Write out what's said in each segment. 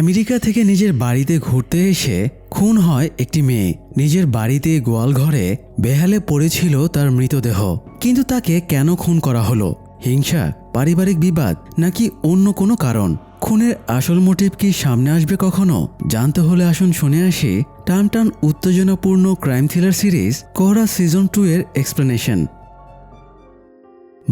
America থেকে নিজের বাড়িতে ঘুরতে এসে খুন হয় একটি মেয়ে। নিজের বাড়িতে গোয়ালঘরে বেহালে পড়েছিল তার মৃতদেহ। কিন্তু তাকে কেন খুন করা হলো? হিংসা, পারিবারিক বিবাদ, নাকি অন্য কোনো কারণ? খুনের আসল মোটিভ কি সামনে আসবে কখনো? জানতে হলে আসুন শুনে আসি টান উত্তেজনাপূর্ণ crime thriller series Kohora season 2 এর এক্সপ্লেনেশন।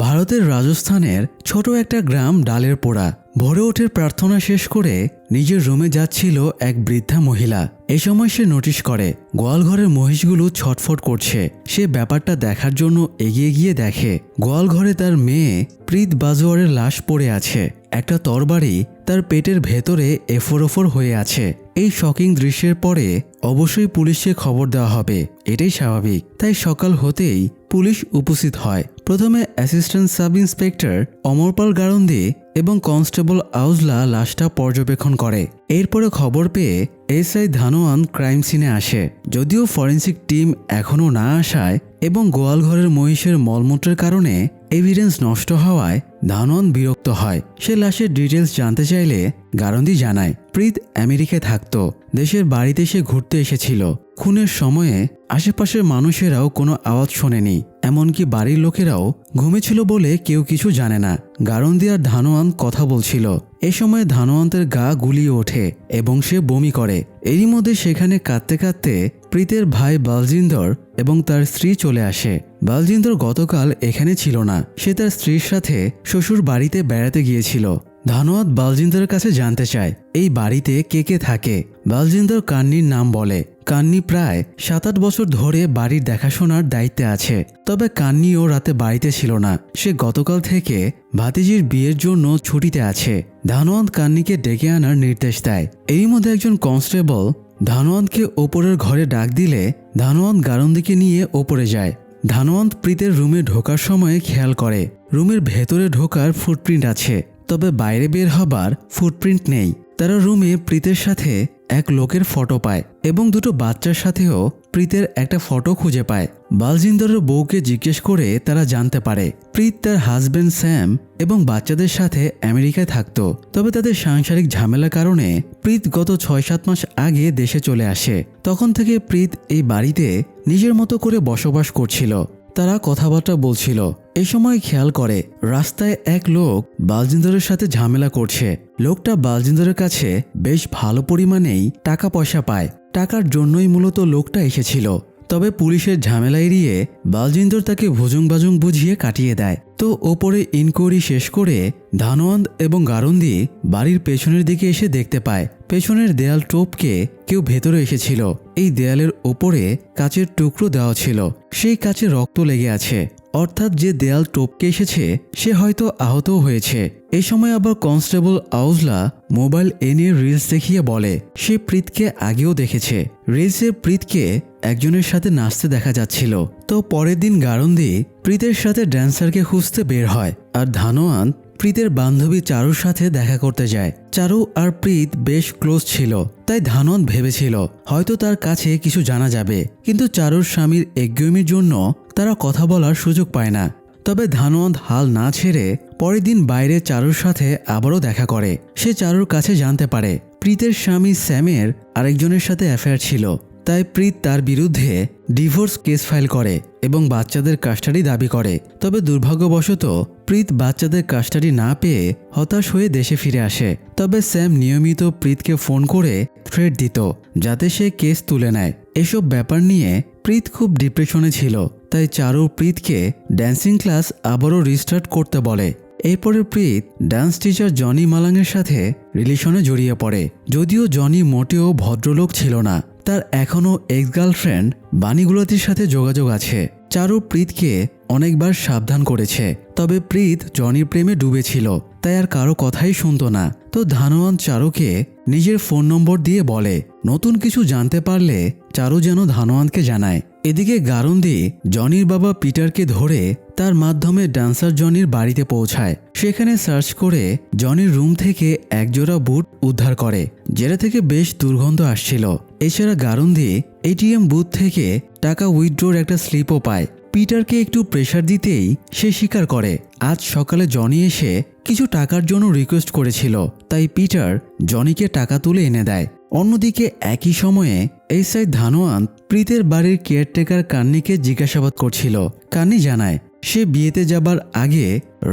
ভারতের রাজস্থানের ছোট একটা গ্রাম ডালের পোড়া। ভোরে ওঠে প্রার্থনা শেষ করে নিজের রুমে যাচ্ছিল এক বৃদ্ধা মহিলা। এ সময় সে নোটিশ করে গোয়ালঘরের মহিষগুলো ছটফট করছে। সে ব্যাপারটা দেখার জন্য এগিয়ে গিয়ে দেখে গোয়ালঘরে তার মেয়ে প্রীত বাজওয়ারের লাশ পড়ে আছে। একটা তরবারি তার পেটের ভেতরে এফোর হয়ে আছে। এই শকিং দৃশ্যের পরে অবশ্যই পুলিশকে খবর দেওয়া হবে, এটাই স্বাভাবিক। তাই সকাল হতেই পুলিশ উপস্থিত হয়। প্রথমে অ্যাসিস্ট্যান্ট সাব ইন্সপেক্টর অমরপাল গারন্দি এবং কনস্টেবল আউজলা লাশটা পর্যবেক্ষণ করে। এরপরে খবর পেয়ে এসআই ধানোয়ান ক্রাইম সিনে আসে। যদিও ফরেন্সিক টিম এখনও না আসায় এবং গোয়ালঘরের মহিষের মলমূত্রের কারণে এভিডেন্স নষ্ট হওয়ায় ধানোয়ান বিরক্ত হয়। সে লাশের ডিটেলস জানতে চাইলে গারন্দি জানায় প্রীত আমেরিকায় থাকত। দেশের বাড়িতে সে ঘুরতে এসেছিল। খুনের সময়ে আশেপাশের মানুষেরাও কোনো আওয়াজ শোনেনি, এমনকি বাড়ির লোকেরাও ঘুমেছিল বলে কেউ কিছু জানে না। গারন্দি আর ধানোয়ান কথা বলছিল। এ সময় ধানোয়ান্তের গা গুলিয়ে ওঠে এবং সে বমি করে। এরই মধ্যে সেখানে কাঁদতে কাঁদতে প্রীতের ভাই বালজিন্দর এবং তার স্ত্রী চলে আসে। বালজিন্দর গতকাল এখানে ছিল না, সে তার স্ত্রীর সাথে শ্বশুর বাড়িতে বেড়াতে গিয়েছিল। ধানোয়াত বালজিন্দরের কাছে জানতে চায় এই বাড়িতে কে কে থাকে। বালজিন্দর কান্নির নাম বলে। কান্নি প্রায় 7-8 বছর ধরে বাড়ির দেখাশোনার দায়িত্বে আছে। তবে কান্নিও রাতে বাড়িতে ছিল না। সে গতকাল থেকে ভাতিজির বিয়ের জন্য ছুটিতে আছে। ধানোয়াত কান্নিকে ডেকে আনার নির্দেশ দেয়। এরই মধ্যে একজন কনস্টেবল ধানোয়াতকে ওপরের ঘরে ডাক দিলে ধানোয়াত গারন্দিকে নিয়ে ওপরে যায়। ধানোয়াত প্রীতের রুমে ঢোকার সময় খেয়াল করে রুমের ভেতরে ঢোকার ফুটপ্রিন্ট আছে, তবে বাইরে বের হবার ফুটপ্রিন্ট নেই। তারা রুমে প্রীতের সাথে এক লোকের ফটো পায় এবং দুটো বাচ্চার সাথেও প্রীতের একটা ফটো খুঁজে পায়। বালজিন্দরের বউকে জিজ্ঞেস করে তারা জানতে পারে প্রীত তার হাজবেন্ড স্যাম এবং বাচ্চাদের সাথে আমেরিকায় থাকত। তবে তাদের সাংসারিক ঝামেলার কারণে প্রীত গত 6-7 মাস আগে দেশে চলে আসে। তখন থেকে প্রীত এই বাড়িতে নিজের মতো করে বসবাস করছিল। তারা কথাবার্তা বলছিল। এই সময় খেয়াল করে রাস্তায় এক লোক বালজিন্দরের সাথে ঝামেলা করছে। লোকটা বালজিন্দরের কাছে বেশ ভালো পরিমাণেই টাকা পয়সা পায়। টাকার জন্যই মূলত লোকটা এসেছিল। তবে পুলিশের ঝামেলা এড়িয়ে বালজিন্দর তাকে ভুজুং বাজুং বুঝিয়ে কাটিয়ে দেয়। তো ওপরে ইনকোয়ারি শেষ করে ধানোয়াত এবং গারন্দি বাড়ির পেছনের দিকে এসে দেখতে পায় পেছনের দেয়াল টোপকে কেউ ভেতরে এসেছিল। এই দেয়ালের ওপরে কাচের টুকরো দেওয়া ছিল, সেই কাচে রক্ত লেগে আছে। অর্থাৎ যে দেয়াল টোপকে এসেছে সে হয়তো আহতও হয়েছে। এই সময় আবার কনস্টেবল আউজলা মোবাইল এনে রিলস দেখিয়ে বলে সে প্রীতকে আগেও দেখেছে। রিলসে প্রীতকে একজনের সাথে নাচতে দেখা যাচ্ছিল। তো পরের দিন গারন্দি প্রীতের সাথে ড্যান্সারকে খুঁজতে বের হয় আর ধানোয়াত প্রীতের বান্ধবী চারুর সাথে দেখা করতে যায়। চারু আর প্রীত বেশ ক্লোজ ছিল, তাই ধানোয়াত ভেবেছিল হয়তো তার কাছে কিছু জানা যাবে। কিন্তু চারুর স্বামীর এগোমির জন্য তারা কথা বলার সুযোগ পায় না। তবে ধানোয়াত হাল না ছেড়ে পরের দিন বাইরে চারুর সাথে আবারও দেখা করে। সে চারুর কাছে জানতে পারে প্রীতের স্বামী স্যামের আরেকজনের সাথে অ্যাফেয়ার ছিল। তাই প্রীত তার বিরুদ্ধে ডিভোর্স কেস ফাইল করে এবং বাচ্চাদের কাস্টাডি দাবি করে। তবে দুর্ভাগ্যবশত প্রীত বাচ্চাদের কাস্টাডি না পেয়ে হতাশ হয়ে দেশে ফিরে আসে। তবে স্যাম নিয়মিত প্রীতকে ফোন করে থ্রেট দিত যাতে সে কেস তুলে নেয়। এসব ব্যাপার নিয়ে প্রীত খুব ডিপ্রেশনে ছিল। তাই চারু প্রীতকে ড্যান্সিং ক্লাস আবারও রিস্টার্ট করতে বলে। এরপরে প্রীত ডান্স টিচার জনি মালাংয়ের সাথে রিলেশনে জড়িয়ে পড়ে। যদিও জনি মোটেও ভদ্রলোক ছিল না, তার এখনও এক্স গার্লফ্রেন্ড বাণীগুলাতির সাথে যোগাযোগ আছে। চারু প্রীতকে অনেকবার সাবধান করেছে, তবে প্রীত জনির প্রেমে ডুবেছিল, তাই আর কারো কথাই শুনত না। তো ধানোয়াত চারুকে নিজের ফোন নম্বর দিয়ে বলে নতুন কিছু জানতে পারলে চারু যেন ধানোয়াতকে জানায়। এদিকে গারন্দি জনির বাবা পিটারকে ধরে তার মাধ্যমে ডান্সার জনির বাড়িতে পৌঁছায়। সেখানে সার্চ করে জনির রুম থেকে একজোড়া বুট উদ্ধার করে, যেটা থেকে বেশ দুর্গন্ধ আসছিল। এছাড়া গারন্দি এটিএম বুথ থেকে টাকা উইথড্রোর একটা স্লিপও পায়। পিটারকে একটু প্রেশার দিতেই সে স্বীকার করে আজ সকালে জনি এসে কিছু টাকার জন্য রিকোয়েস্ট করেছিল। তাই পিটার জনিকে টাকা তুলে এনে দেয়। অন্যদিকে একই সময়ে এসআই ধানোয়ান্ত প্রীতের বাড়ির কেয়ারটেকার কান্নিকে জিজ্ঞাসাবাদ করছিল। কান্নি জানায় সে বিয়েতে যাবার আগে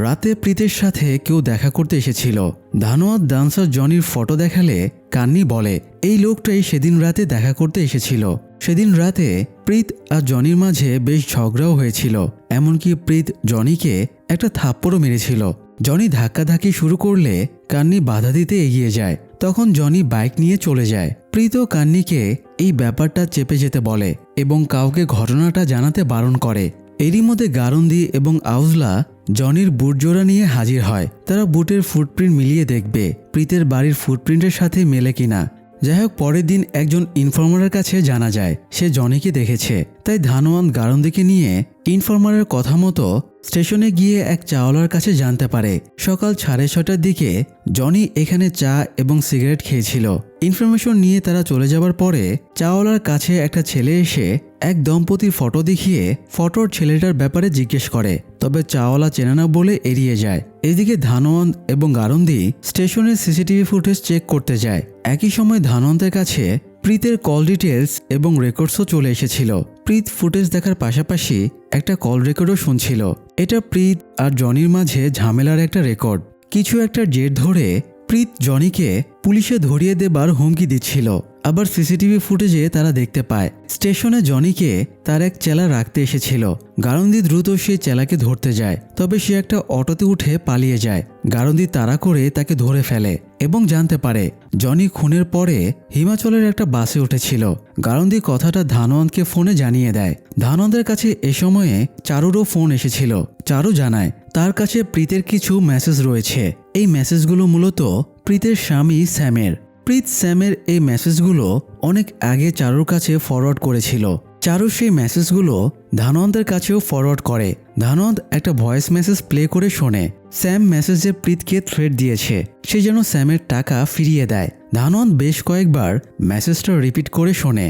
রাতে প্রীতের সাথে কেউ দেখা করতে এসেছিল। ধানোয়ান্ত ডান্সার জনির ফটো দেখালে কান্নি বলে এই লোকটাই সেদিন রাতে দেখা করতে এসেছিল। সেদিন রাতে প্রীত আর জনির মাঝে বেশ ঝগড়াও হয়েছিল, এমনকি প্রীত জনিকে একটা থাপ্পড়ও মেরেছিল। জনি ধাক্কাধাক্কি শুরু করলে কান্নি বাধা দিতে এগিয়ে যায়। তখন জনি বাইক নিয়ে চলে যায়। প্রীত ও কান্নিকে এই ব্যাপারটা চেপে যেতে বলে এবং কাউকে ঘটনাটা জানাতে বারণ করে। এরই মধ্যে গারন্দি এবং আউজলা জনির বুট জোড়া নিয়ে হাজির হয়। তারা বুটের ফুটপ্রিন্ট মিলিয়ে দেখবে প্রীতের বাড়ির ফুটপ্রিন্টের সাথে মেলে কিনা। যাই হোক, পরের দিন একজন ইনফর্মারের কাছে জানা যায় সে জনিকে দেখেছে। তাই ধানোয়ান্ত গারন্দিকে নিয়ে ইনফর্মারের কথা মতো স্টেশনে গিয়ে এক চাওয়ালার কাছে জানতে পারে সকাল 6:30টার দিকে জনি এখানে চা এবং সিগারেট খেয়েছিল। ইনফরমেশন নিয়ে তারা চলে যাবার পরে চাওয়ালার কাছে একটা ছেলে এসে এক দম্পতির ফটো দেখিয়ে ফটোর ছেলেটার ব্যাপারে জিজ্ঞেস করে, তবে চাওয়ালা চেনে না বলে এড়িয়ে যায়। এদিকে ধানোয়ান্ত এবং গারন্দি স্টেশনের সিসিটিভি ফুটেজ চেক করতে যায়। একই সময় ধানোয়ান্তের কাছে প্রীতের কল ডিটেলস এবং রেকর্ডসও চলে এসেছিল। প্রীত ফুটেজ দেখার পাশাপাশি একটা কল রেকর্ডও শুনছিল। এটা প্রীত আর জনির মাঝে ঝামেলার একটা রেকর্ড। কিছু একটা জের ধরে প্রীত জনিকে পুলিশে ধরিয়ে দেবার হুমকি দিচ্ছিল। আবার সিসিটিভি ফুটেজে তারা দেখতে পায় স্টেশনে জনিকে তার এক চেলা রাখতে এসেছিল। গারন্দি দ্রুত সেই চেলাকে ধরতে যায়, তবে সে একটা অটোতে উঠে পালিয়ে যায়। গারন্দি তাড়া করে তাকে ধরে ফেলে এবং জানতে পারে জনি খুনের পরে হিমাচলের একটা বাসে উঠেছিল। গারন্দি কথাটা ধানোয়ান্তকে ফোনে জানিয়ে দেয়। ধানোয়ান্তের কাছে এ সময়ে চারুরও ফোন এসেছিল। চারু জানায় তার কাছে প্রীতের কিছু মেসেজ রয়েছে। এই মেসেজগুলো মূলত প্রীতের স্বামী স্যামের। প্রীত স্যামের এই মেসেজগুলো অনেক আগে চারুর কাছে ফরওয়ার্ড করেছিল। চারু সেই মেসেজগুলো ধানোয়ান্তের কাছেও ফরওয়ার্ড করে। ধানোয়ান্ত একটা ভয়েস মেসেজ প্লে করে শোনে। স্যাম মেসেজে প্রীতকে থ্রেট দিয়েছে সে যেন স্যামের টাকা ফিরিয়ে দেয়। ধানোয়ান্ত বেশ কয়েকবার মেসেজটা রিপিট করে শোনে।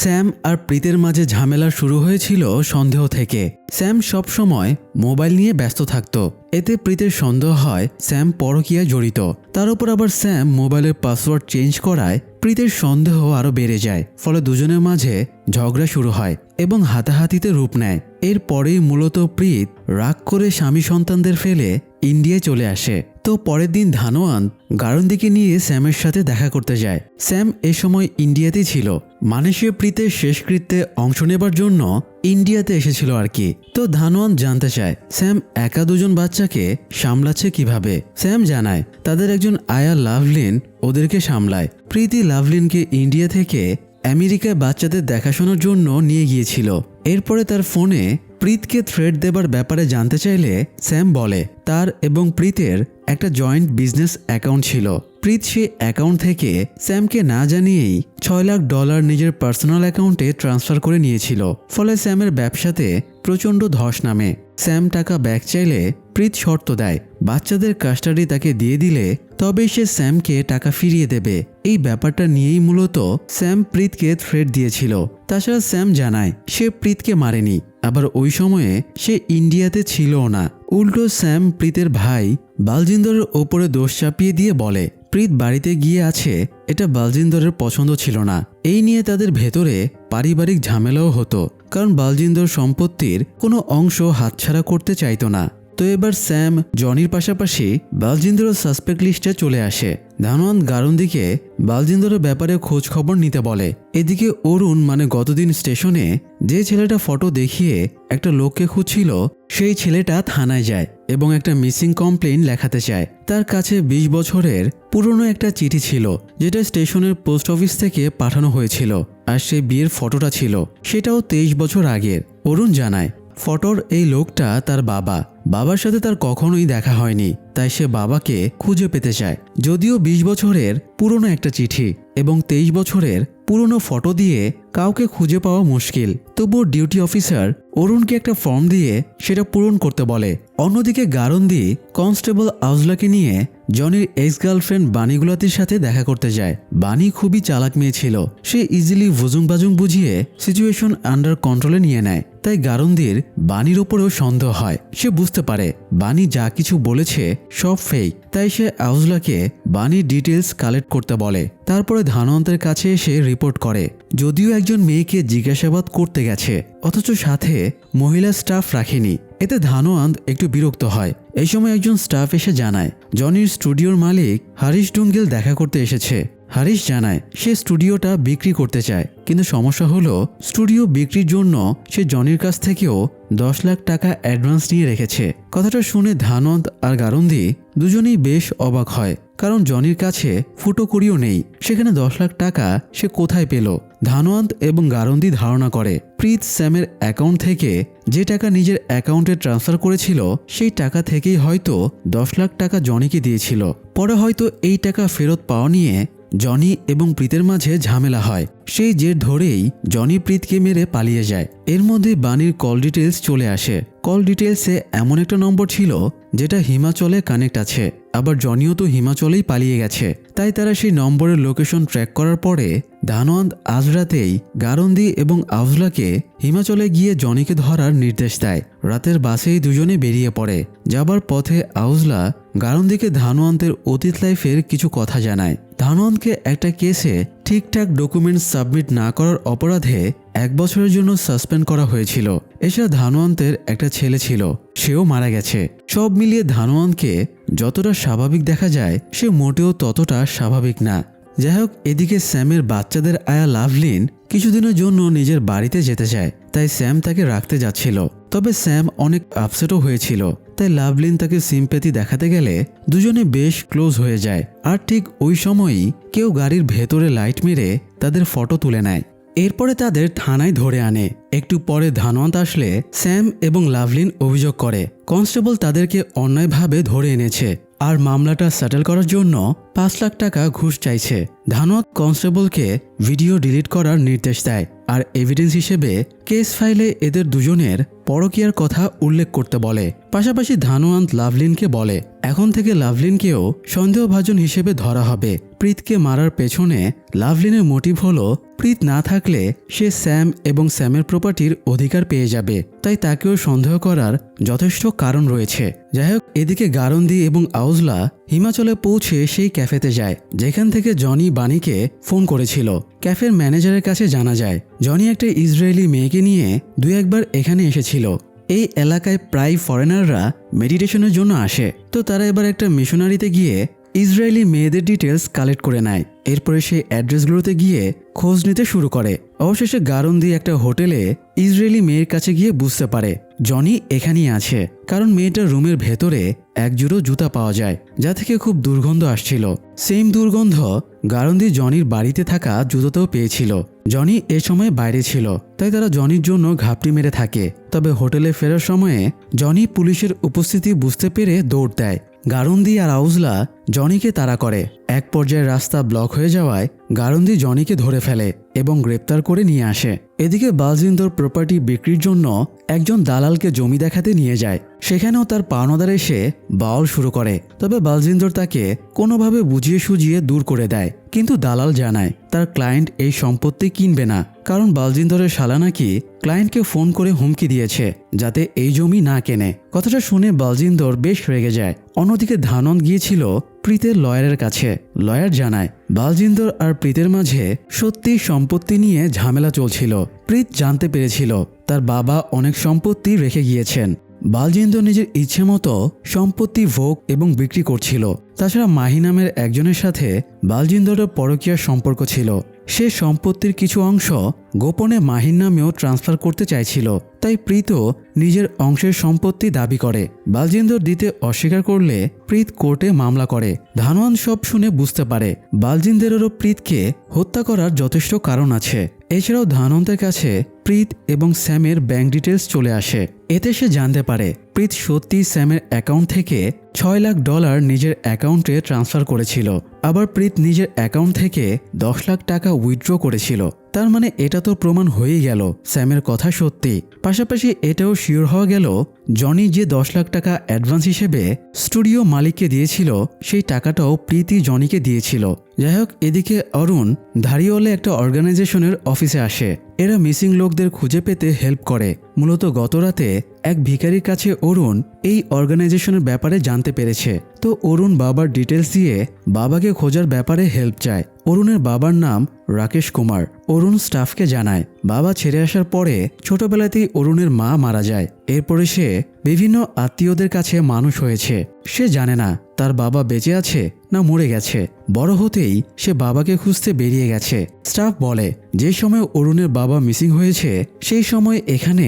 স্যাম আর প্রীতের মাঝে ঝামেলা শুরু হয়েছিল সন্দেহ থেকে। স্যাম সবসময় মোবাইল নিয়ে ব্যস্ত থাকত। এতে প্রীতের সন্দেহ হয় স্যাম পরকীয়ায় জড়িত। তার উপর আবার স্যাম মোবাইলের পাসওয়ার্ড চেঞ্জ করায় প্রীতের সন্দেহ আরও বেড়ে যায়। ফলে দুজনের মাঝে ঝগড়া শুরু হয় এবং হাতাহাতিতে রূপ নেয়। এরপরেই মূলত প্রীত রাগ করে স্বামী সন্তানদের ফেলে ইন্ডিয়ায় চলে আসে। তো পরের দিন ধানোয়ান্ত গারন্দিকে নিয়ে স্যামের সাথে দেখা করতে যায়। স্যাম এ সময় ইন্ডিয়াতেই ছিল, মানে সে প্রীতের শেষকৃত্যে অংশ নেবার জন্য ইন্ডিয়াতে এসেছিল আর কি। তো ধানোয়ান্ত জানতে চায় স্যাম একা দুজন বাচ্চাকে সামলাচ্ছে কিভাবে। স্যাম জানায় তাদের একজন আয়া লাভলিন ওদেরকে সামলায়। প্রীতি লাভলিনকে ইন্ডিয়া থেকে আমেরিকায় বাচ্চাদের দেখাশোনার জন্য নিয়ে গিয়েছিল। এরপরে তার ফোনে প্রীতকে থ্রেট দেবার ব্যাপারে জানতে চাইলে স্যাম বলে তার এবং প্রীতের একটা জয়েন্ট বিজনেস অ্যাকাউন্ট ছিল। প্রীত সে অ্যাকাউন্ট থেকে স্যামকে না জানিয়েই $6 লাখ নিজের পার্সোনাল অ্যাকাউন্টে ট্রান্সফার করে নিয়েছিল। ফলে স্যামের ব্যবসাতে প্রচণ্ড ধস নামে। স্যাম টাকা ব্যাক চাইলে প্রীত শর্ত দেয় বাচ্চাদের কাস্টাডি তাকে দিয়ে দিলে তবেই সে স্যামকে টাকা ফিরিয়ে দেবে। এই ব্যাপারটা নিয়েই মূলত স্যাম প্রীতকে থ্রেট দিয়েছিল। তাছাড়া স্যাম জানায় সে প্রীতকে মারেনি, আবার ওই সময়ে সে ইন্ডিয়াতে ছিলও না। উল্টো স্যাম প্রীতের ভাই বালজিন্দরের ওপরে দোষ চাপিয়ে দিয়ে বলে প্রীত বাড়িতে গিয়ে আছে, এটা বালজিন্দরের পছন্দ ছিল না। এই নিয়ে তাদের ভেতরে পারিবারিক ঝামেলাও হতো, কারণ বালজিন্দর সম্পত্তির কোনো অংশ হাতছাড়া করতে চাইতো না। তো এবার স্যাম জনির পাশাপাশি বালজিন্দরও সাসপেক্ট লিস্টে চলে আসে। ধানোয়ান্ত গারন্দিকে বালজিন্দরের ব্যাপারে খোঁজ খবর নিতে বলে। এদিকে অরুণ মানে গতদিন স্টেশনে যে ছেলেটা ফটো দেখিয়ে একটা লোককে খুঁজছিল সেই ছেলেটা থানায় যায় এবং একটা মিসিং কমপ্লেইন লেখাতে চায়। তার কাছে 20 বছরের পুরনো একটা চিঠি ছিল যেটা স্টেশনের পোস্ট অফিস থেকে পাঠানো হয়েছিল, আর সেই বিয়ের ফটোটা ছিল সেটাও 23 বছর আগের। অরুণ জানায় ফটোর এই লোকটা তার বাবার সাথে তার কখনোই দেখা হয়নি, তাই সে বাবাকে খুঁজে পেতে চায়। যদিও 20 বছরের পুরনো একটা চিঠি এবং 23 বছরের পুরনো ফটো দিয়ে কাউকে খুঁজে পাওয়া মুশকিল, তবুও ডিউটি অফিসার অরুণকে একটা ফর্ম দিয়ে সেটা পূরণ করতে বলে। অন্যদিকে গারন্দি কনস্টেবল আউজলাকে নিয়ে জনির এক্স গার্লফ্রেন্ড বানি গুলাতির সাথে দেখা করতে যায়। বানি খুবই চালাক মেয়ে ছিল। সে ইজিলি ভুজুং বাজুং বুঝিয়ে সিচুয়েশন আন্ডার কন্ট্রোলে নিয়ে নেয়। তাই গারন্দির বাণীর উপরেও সন্দেহ হয়। সে বুঝতে পারে বাণী যা কিছু বলেছে সব ফেক, তাই সে আউজলাকে বাণীর ডিটেলস কালেক্ট করতে বলে। তারপরে ধানওয়ান্তের কাছে এসে রিপোর্ট করে যদিও একজন মেয়েকে জিজ্ঞাসাবাদ করতে গেছে অথচ সাথে মহিলা স্টাফ রাখেনি। এতে ধানওয়ান্ত একটু বিরক্ত হয়। এই সময় একজন স্টাফ এসে জানায় জনির স্টুডিওর মালিক হারিশ ডুঙ্গেল দেখা করতে এসেছে। হারিশ জানায় সে স্টুডিওটা বিক্রি করতে চায়, কিন্তু সমস্যা হলো স্টুডিও বিক্রির জন্য সে জনির কাছ থেকেও 10 লাখ টাকা অ্যাডভান্স নিয়ে রেখেছে। কথাটা শুনে ধানওয়ান্ত আর গারন্দি দুজনেই বেশ অবাক হয়, কারণ জনির কাছে ফুটো করিও নেই। সেখানে 10 লাখ টাকা সে কোথায় পেল? ধানওয়ান্ত এবং গারন্দি ধারণা করে প্রীত স্যামের অ্যাকাউন্ট থেকে যে টাকা নিজের অ্যাকাউন্টে ট্রান্সফার করেছিল সেই টাকা থেকেই হয়তো 10 লাখ টাকা জনিকে দিয়েছিল। পরে হয়তো এই টাকা ফেরত পাওয়া নিয়ে জনি এবং প্রীতের মাঝে ঝামেলা হয়। সেই জের ধরেই জনি প্রীতকে মেরে পালিয়ে যায়। এর মধ্যে বাণীর কল ডিটেলস চলে আসে। কল ডিটেলসে এমন একটা নম্বর ছিল যেটা হিমাচলে কানেক্ট আছে, আবার জনিও তো হিমাচলেই পালিয়ে গেছে। তাই তারা সেই নম্বরের লোকেশন ট্র্যাক করার পরে ধানওয়ান্ত আজ রাতেই গারন্দি এবং আউজলাকে হিমাচলে গিয়ে জনিকে ধরার নির্দেশ দেয়। রাতের বাসেই দুজনে বেরিয়ে পড়ে। যাবার পথে আউজলা গারন্দিকে ধানওয়ান্তের অতীত লাইফের কিছু কথা জানায়। ধানওয়ান্তকে একটা কেসে ঠিকঠাক ডকুমেন্টস সাবমিট না করার অপরাধে 1 বছরের জন্য সাসপেন্ড করা হয়েছিল। এছাড়া ধানওয়ান্তের একটা ছেলে ছিল, সেও মারা গেছে। সব মিলিয়ে ধানওয়ান্তকে যতটা স্বাভাবিক দেখা যায় সে মোটেও ততটা স্বাভাবিক না। যাই হোক, এদিকে স্যামের বাচ্চাদের আয়া লাভলিন কিছুদিনের জন্য নিজের বাড়িতে যেতে চায়, তাই স্যাম তাকে রাখতে যাচ্ছিল। তবে স্যাম অনেক আপসেটও হয়েছিল, তাই লাভলিন তাকে সিম্প্যাথি দেখাতে গেলে দুজনে বেশ ক্লোজ হয়ে যায়। আর ঠিক ওই সময়ই কেউ গাড়ির ভেতরে লাইট মেরে তাদের ফটো তুলে নেয়। এরপরে তাদের থানায় ধরে আনে। একটু পরে ধানওয়ান্ত আসলে স্যাম এবং লাভলিন অভিযোগ করে কনস্টেবল তাদেরকে অন্যায়ভাবে ধরে এনেছে আর মামলাটা সেটেল করার জন্য 5 লাখ টাকা ঘুষ চাইছে। ধানওয়ান্ত কনস্টেবলকে ভিডিও ডিলিট করার নির্দেশ দেয় আর এভিডেন্স হিসেবে কেস ফাইলে এদের দুজনের পরকীয়ার কথা উল্লেখ করতে বলে। পাশাপাশি ধানওয়ান্ত লাভলিনকে বলে এখন থেকে লাভলিনকেও সন্দেহভাজন হিসেবে ধরা হবে। প্রীতকে মারার পেছনে লাভলিনের মোটিভ হলো প্রীত না থাকলে সে স্যাম এবং স্যামের প্রপার্টির অধিকার পেয়ে যাবে, তাই তাকেও সন্দেহ করার যথেষ্ট কারণ রয়েছে। যাই হোক, এদিকে গারন্দি এবং আউজলা হিমাচলে পৌঁছে সেই ক্যাফেতে যায় যেখান থেকে জনি বাণীকে ফোন করেছিল। ক্যাফের ম্যানেজারের কাছে জানা যায় জনি একটা ইসরায়েলি মেয়েকে নিয়ে 2 একবার এখানে এসেছিল। এই এলাকায় প্রায় ফরেনাররা মেডিটেশনের জন্য আসে, তো তারা এবার একটা মিশনারিতে গিয়ে ইসরায়েলি মেয়েদের ডিটেলস কালেক্ট করে নেয়। এরপরে সে অ্যাড্রেসগুলোতে গিয়ে খোঁজ নিতে শুরু করে। অবশেষে গারন্দি একটা হোটেলে ইসরায়েলি মেয়ের কাছে গিয়ে বুঝতে পারে জনি এখানেই আছে, কারণ মেয়েটার রুমের ভেতরে এক জোড়ো জুতা পাওয়া যায় যা থেকে খুব দুর্গন্ধ আসছিল। সেম দুর্গন্ধ গারন্দি জনির বাড়িতে থাকা জুতোতেও পেয়েছিল। জনি এ সময় বাইরে ছিল, তাই তারা জনির জন্য ঘাপটি মেরে থাকে। তবে হোটেলে ফেরার সময়ে জনি পুলিশের উপস্থিতি বুঝতে পেরে দৌড় দেয়। গারন্দি আর আউজলা জনিকে তাড়া করে। এক পর্যায়ে রাস্তা ব্লক হয়ে যাওয়ায় গারন্দি জনিকে ধরে ফেলে এবং গ্রেপ্তার করে নিয়ে আসে। এদিকে বালজিন্দর প্রপার্টি বিক্রির জন্য একজন দালালকে জমি দেখাতে নিয়ে যায়। সেখানেও তার পাওনাদার এসে বাউল শুরু করে। তবে বালজিন্দর তাকে কোনোভাবে বুঝিয়ে সুঝিয়ে দূর করে দেয়, কিন্তু দালাল জানায় তার ক্লায়েন্ট এই সম্পত্তি কিনবে না, কারণ বালজিন্দরের শালা নাকি ক্লায়েন্টকে ফোন করে হুমকি দিয়েছে যাতে এই জমি না কেনে। কথাটা শুনে বালজিন্দর বেশ রেগে যায়। অন্যদিকে ধানওয়ান্ত গিয়েছিল প্রীতের লয়ারের কাছে। লয়ার জানায় বালজিন্দর আর প্রীতের মাঝে সত্যি সম্পত্তি নিয়ে ঝামেলা চলছিল। প্রীত জানতে পেরেছিল তার বাবা অনেক সম্পত্তি রেখে গিয়েছেন। বালজিন্দর নিজের ইচ্ছে মতো সম্পত্তি ভোগ এবং বিক্রি করছিল। তাছাড়া মাহি নামের একজনের সাথে বালজিন্দরের পরকীয়ার সম্পর্ক ছিল। সে সম্পত্তির কিছু অংশ গোপনে মাহির নামেও ট্রান্সফার করতে চাইছিল, তাই প্রীত নিজের অংশের সম্পত্তি দাবি করে। বালজিন্দর দিতে অস্বীকার করলে প্রীত কোর্টে মামলা করে। ধানওয়ান্ত সব শুনে বুঝতে পারে বালজিন্দরেরও প্রীতকে হত্যা করার যথেষ্ট কারণ আছে। এছাড়াও ধানওয়ান্তের কাছে প্রীত এবং স্যামের ব্যাংক ডিটেলস চলে আসে। এতে সে জানতে পারে প্রীত সত্যি স্যামের অ্যাকাউন্ট থেকে $6 লাখ নিজের অ্যাকাউন্টে ট্রান্সফার করেছিল। আবার প্রীত নিজের অ্যাকাউন্ট থেকে 10 লাখ টাকা উইথড্র করেছিল। তার মানে এটা তো প্রমাণ হয়েই গেল স্যামের কথা সত্যি। পাশাপাশি এটাও শিওর হওয়া গেল জনি যে 10 লাখ টাকা অ্যাডভান্স হিসেবে স্টুডিও মালিককে দিয়েছিল সেই টাকাটাও প্রীতি জনিকে দিয়েছিল। যাই হোক, এদিকে অরুণ ধারিওয়ালে একটা অর্গানাইজেশনের অফিসে আসে। এরা মিসিং লোকদের খুঁজে পেতে হেল্প করে। মূলত গতরাতে এক ভিখারির কাছে অরুণ এই অর্গানাইজেশনের ব্যাপারে জানতে পেরেছে। তো অরুণ বাবার ডিটেলস দিয়ে বাবাকে খোঁজার ব্যাপারে হেল্প চায়। অরুণের বাবার নাম রাকেশ কুমার। অরুণ স্টাফকে জানায় বাবা ছেড়ে আসার পরে ছোটবেলাতেই অরুণের মা মারা যায়। এরপরে সে বিভিন্ন আত্মীয়দের কাছে মানুষ হয়েছে। সে জানে না তার বাবা বেঁচে আছে না মরে গেছে। বড় হতেই সে বাবাকে খুঁজতে বেরিয়ে গেছে। স্টাফ বলে যে সময় অরুণের বাবা মিসিং হয়েছে সেই সময় এখানে